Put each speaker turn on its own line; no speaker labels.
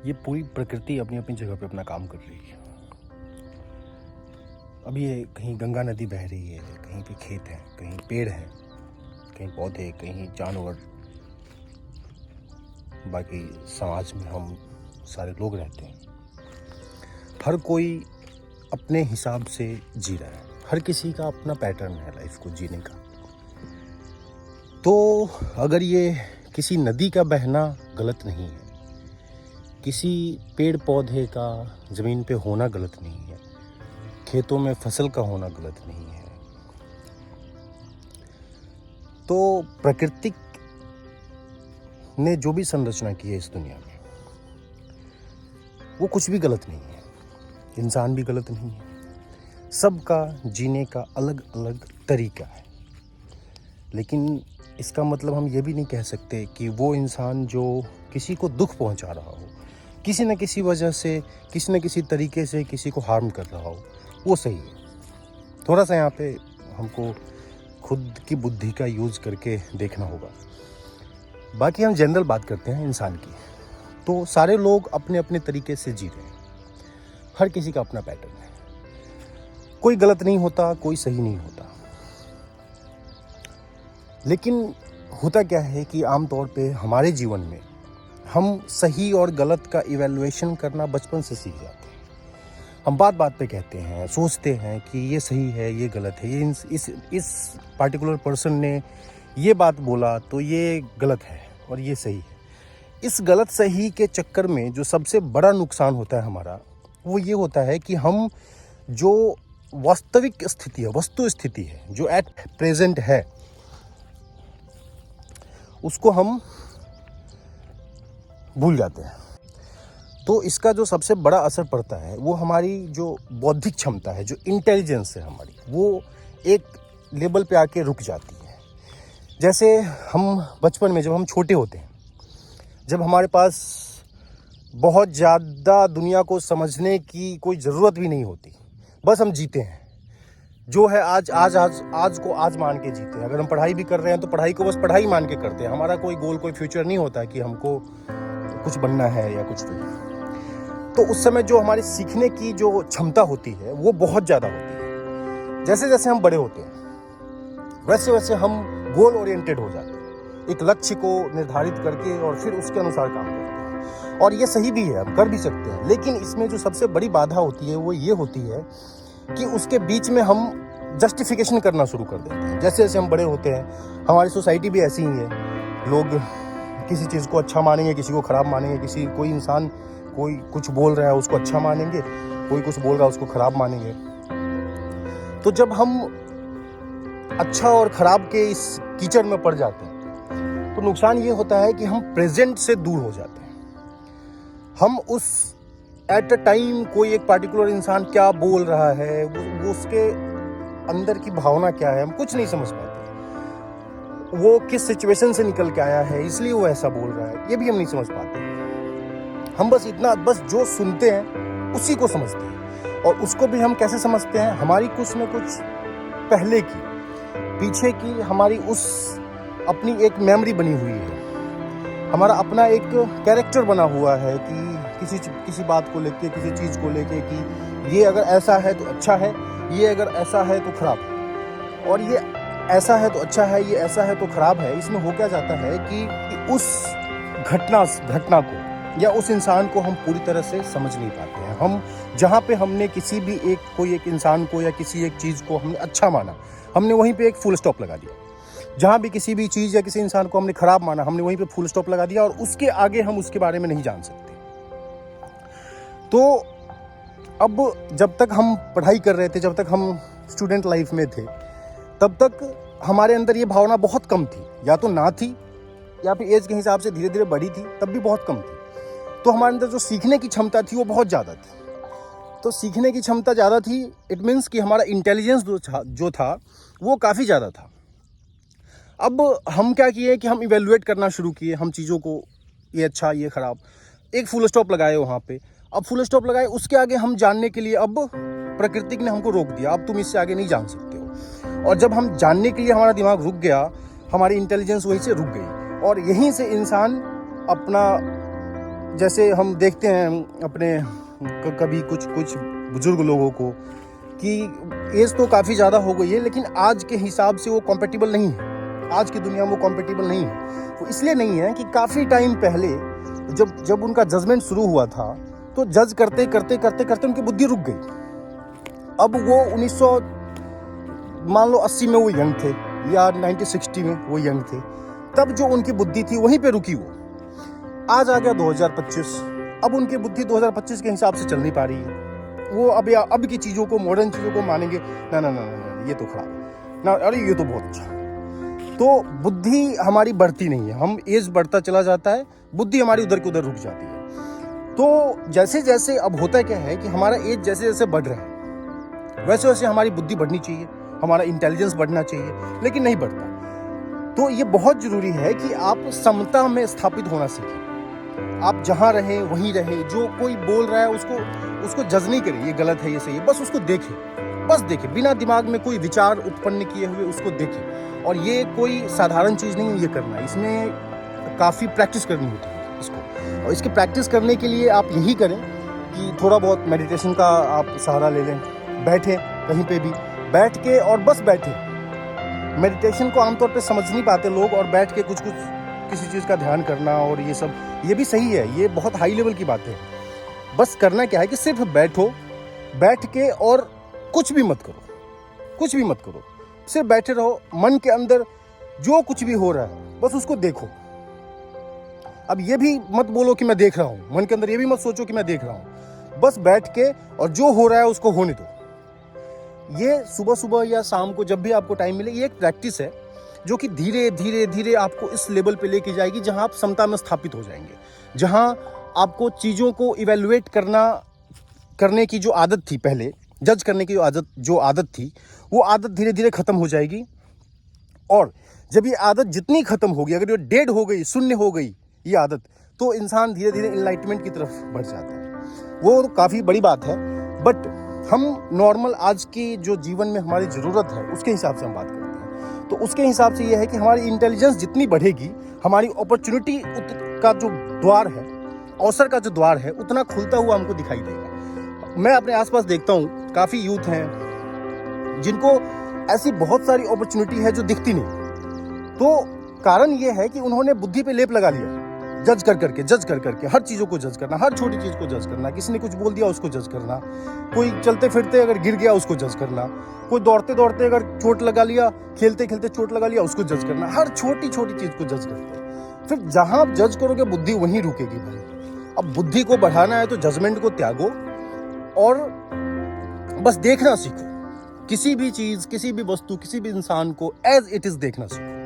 ये पूरी प्रकृति अपनी अपनी जगह पे अपना काम कर रही है। अब ये कहीं गंगा नदी बह रही है, कहीं पे खेत है, कहीं पेड़ है, कहीं पौधे, कहीं जानवर, बाकी समाज में हम सारे लोग रहते हैं। हर कोई अपने हिसाब से जी रहा है, हर किसी का अपना पैटर्न है लाइफ को जीने का। तो अगर ये किसी नदी का बहना गलत नहीं है, किसी पेड़ पौधे का ज़मीन पे होना गलत नहीं है, खेतों में फसल का होना गलत नहीं है, तो प्रकृति ने जो भी संरचना की है इस दुनिया में वो कुछ भी गलत नहीं है। इंसान भी गलत नहीं है। सबका जीने का अलग अलग तरीका है। लेकिन इसका मतलब हम ये भी नहीं कह सकते कि वो इंसान जो किसी को दुख पहुंचा रहा हो, किसी न किसी वजह से, किसी न किसी तरीके से किसी को हार्म कर रहा हो, वो सही है। थोड़ा सा यहाँ पे हमको खुद की बुद्धि का यूज़ करके देखना होगा। बाकी हम जनरल बात करते हैं इंसान की, तो सारे लोग अपने अपने तरीके से जी रहे हैं। हर किसी का अपना पैटर्न है। कोई गलत नहीं होता, कोई सही नहीं होता। लेकिन होता क्या है कि आमतौर पे हमारे जीवन में हम सही और गलत का इवैल्यूएशन करना बचपन से सीख जाते हैं। हम बात बात पे कहते हैं, सोचते हैं कि ये सही है, ये गलत है, ये इस पार्टिकुलर पर्सन ने ये बात बोला तो ये गलत है और ये सही है। इस गलत सही के चक्कर में जो सबसे बड़ा नुकसान होता है हमारा, वो ये होता है कि हम जो वास्तविक स्थिति है, वस्तु स्थिति है, जो एट प्रेजेंट है, उसको हम भूल जाते हैं। तो इसका जो सबसे बड़ा असर पड़ता है वो हमारी जो बौद्धिक क्षमता है, जो इंटेलिजेंस है हमारी, वो एक लेवल पे आके रुक जाती है। जैसे हम बचपन में जब हम छोटे होते हैं, जब हमारे पास बहुत ज़्यादा दुनिया को समझने की कोई ज़रूरत भी नहीं होती, बस हम जीते हैं। जो है आज को आज मान के जीते हैं। अगर हम पढ़ाई भी कर रहे हैं तो पढ़ाई को बस पढ़ाई मान के करते हैं। हमारा कोई गोल, कोई फ्यूचर नहीं होता कि हमको कुछ बनना है या कुछ भी। तो उस समय जो हमारी सीखने की जो क्षमता होती है वो बहुत ज़्यादा होती है। जैसे जैसे हम बड़े होते हैं वैसे वैसे हम गोल ओरिएंटेड हो जाते हैं, एक लक्ष्य को निर्धारित करके और फिर उसके अनुसार काम करते हैं। और ये सही भी है, हम कर भी सकते हैं। लेकिन इसमें जो सबसे बड़ी बाधा होती है वो ये होती है कि उसके बीच में हम जस्टिफिकेशन करना शुरू कर देते हैं। जैसे जैसे हम बड़े होते हैं, हमारी सोसाइटी भी ऐसी ही है। लोग किसी चीज़ को अच्छा मानेंगे, किसी को ख़राब मानेंगे। कोई इंसान कोई कुछ बोल रहा है उसको अच्छा मानेंगे, कोई कुछ बोल रहा है उसको ख़राब मानेंगे। तो जब हम अच्छा और ख़राब के इस कीचड़ में पड़ जाते हैं तो नुकसान ये होता है कि हम प्रेजेंट से दूर हो जाते हैं। हम उस एट अ टाइम कोई एक पार्टिकुलर इंसान क्या बोल रहा है, वो उसके अंदर की भावना क्या है, हम कुछ नहीं समझ पाते। वो किस सिचुएशन से निकल के आया है इसलिए वो ऐसा बोल रहा है, ये भी हम नहीं समझ पाते। हम बस जो सुनते हैं उसी को समझते हैं। और उसको भी हम कैसे समझते हैं, हमारी कुछ न कुछ पहले की, पीछे की हमारी उस अपनी एक मेमोरी बनी हुई है, हमारा अपना एक कैरेक्टर बना हुआ है कि किसी बात को लेके, किसी चीज़ को लेके कि ये अगर ऐसा है तो अच्छा है, ये अगर ऐसा है तो खराब है, और ये ऐसा है तो अच्छा है, ये ऐसा है तो खराब है। इसमें हो क्या जाता है कि उस घटना को या उस इंसान को हम पूरी तरह से समझ नहीं पाते हैं। हम जहाँ पे हमने किसी भी कोई एक इंसान को या किसी एक चीज़ को हमने अच्छा माना, हमने वहीं पे एक फुल स्टॉप लगा दिया। जहाँ भी किसी भी चीज़ या किसी इंसान को हमने खराब माना, हमने वहीं पे फुल स्टॉप लगा दिया, और उसके आगे हम उसके बारे में नहीं जान सकते। तो अब जब तक हम पढ़ाई कर रहे थे, जब तक हम स्टूडेंट लाइफ में थे, तब तक हमारे अंदर ये भावना बहुत कम थी, या तो ना थी या फिर एज के हिसाब से धीरे धीरे बढ़ी थी, तब भी बहुत कम थी। तो हमारे अंदर जो सीखने की क्षमता थी वो बहुत ज़्यादा थी। तो सीखने की क्षमता ज़्यादा थी, इट मीन्स कि हमारा इंटेलिजेंस जो था वो काफ़ी ज़्यादा था। अब हम क्या किए कि हम इवेलुएट करना शुरू किए, हम चीज़ों को, ये अच्छा ये ख़राब, एक फुल स्टॉप लगाए वहाँ पे। अब फुल स्टॉप लगाए, उसके आगे हम जानने के लिए अब प्रकृति ने हमको रोक दिया, अब तुम इससे आगे नहीं जान सकते हो। और जब हम जानने के लिए हमारा दिमाग रुक गया, हमारी इंटेलिजेंस वहीं से रुक गई, और यहीं से इंसान अपना जैसे हम देखते हैं अपने कभी कुछ बुजुर्ग लोगों को कि एज तो काफ़ी ज़्यादा हो गई है, लेकिन आज के हिसाब से वो कॉम्पेटिबल नहीं है, आज की दुनिया में वो कॉम्पेटिबल नहीं है। वो इसलिए नहीं है कि काफ़ी टाइम पहले जब उनका जजमेंट शुरू हुआ था, तो जज करते करते करते करते उनकी बुद्धि रुक गई। अब वो 1900 मान लो 80 में वो यंग थे या 1960 में वो यंग थे, तब जो उनकी बुद्धि थी वहीं पे रुकी। वो आज आ गया 2025, अब उनकी बुद्धि 2025 के हिसाब से चल नहीं पा रही है। वो अब की चीज़ों को, मॉडर्न चीज़ों को मानेंगे, ना ना ना ना ये तो खराब ना, अरे ये तो बहुत अच्छा। तो बुद्धि हमारी बढ़ती नहीं है, हम एज बढ़ता चला जाता है, बुद्धि हमारी उधर की उधर रुक जाती है। तो जैसे जैसे अब होता क्या है कि हमारा एज जैसे जैसे बढ़ रहा है, वैसे वैसे हमारी बुद्धि बढ़नी चाहिए, हमारा इंटेलिजेंस बढ़ना चाहिए, लेकिन नहीं बढ़ता। तो ये बहुत ज़रूरी है कि आप समता में स्थापित होना सीखें। आप जहाँ रहें वहीं रहें, जो कोई बोल रहा है उसको जज नहीं करें, ये गलत है ये सही है, बस उसको देखें, बिना दिमाग में कोई विचार उत्पन्न किए हुए उसको देखें। और ये कोई साधारण चीज़ नहीं है ये करना, इसमें काफ़ी प्रैक्टिस करनी होती है इसको। और इसकी प्रैक्टिस करने के लिए आप यही करें कि थोड़ा बहुत मेडिटेशन का आप सहारा ले लें, बैठें कहीं पे भी, बैठ के और बस बैठें। मेडिटेशन को आमतौर पे समझ नहीं पाते लोग, और बैठ के कुछ किसी चीज़ का ध्यान करना और ये सब, ये भी सही है, ये बहुत हाई लेवल की बात है। बस करना क्या है कि सिर्फ बैठो, बैठ के और कुछ भी मत करो, सिर्फ बैठे रहो। मन के अंदर जो कुछ भी हो रहा है बस उसको देखो। अब ये भी मत बोलो कि मैं देख रहा हूँ, मन के अंदर ये भी मत सोचो कि मैं देख रहा हूँ, बस बैठ के और जो हो रहा है उसको होने दो। ये सुबह सुबह या शाम को जब भी आपको टाइम मिले, ये एक प्रैक्टिस है जो कि धीरे धीरे धीरे आपको इस लेवल पे लेके जाएगी जहां आप समता में स्थापित हो जाएंगे, जहां आपको चीज़ों को इवेलुएट करने की जो आदत थी, पहले जज करने की जो आदत थी, वो आदत धीरे धीरे खत्म हो जाएगी। और जब ये आदत जितनी खत्म होगी, अगर ये डेड हो गई, शून्य हो गई ये आदत, तो इंसान धीरे धीरे इनलाइटमेंट की तरफ बढ़ जाता है। वो काफ़ी बड़ी बात है, बट हम नॉर्मल आज की जो जीवन में हमारी ज़रूरत है उसके हिसाब से हम बात करते हैं। तो उसके हिसाब से ये है कि हमारी इंटेलिजेंस जितनी बढ़ेगी, हमारी अपॉर्चुनिटी का जो द्वार है, अवसर का जो द्वार है, उतना खुलता हुआ हमको दिखाई देगा। मैं अपने आसपास देखता हूँ काफ़ी यूथ हैं जिनको ऐसी बहुत सारी अपॉर्चुनिटी है जो दिखती नहीं। तो कारण ये है कि उन्होंने बुद्धि पे लेप लगा लिया, जज कर करके हर चीज़ों को जज करना, हर छोटी चीज़ को जज करना, किसी ने कुछ बोल दिया उसको जज करना, कोई चलते फिरते अगर गिर गया उसको जज करना, कोई दौड़ते दौड़ते अगर चोट लगा लिया, खेलते खेलते चोट लगा लिया उसको जज करना, हर छोटी छोटी चीज़ को जज करते हैं। फिर जहाँ आप जज करोगे बुद्धि वहीं रुकेगी भाई। अब बुद्धि को बढ़ाना है तो जजमेंट को त्यागो और बस देखना सीखो। किसी भी चीज़, किसी भी वस्तु, किसी भी इंसान को एज इट इज़ देखना सीखो।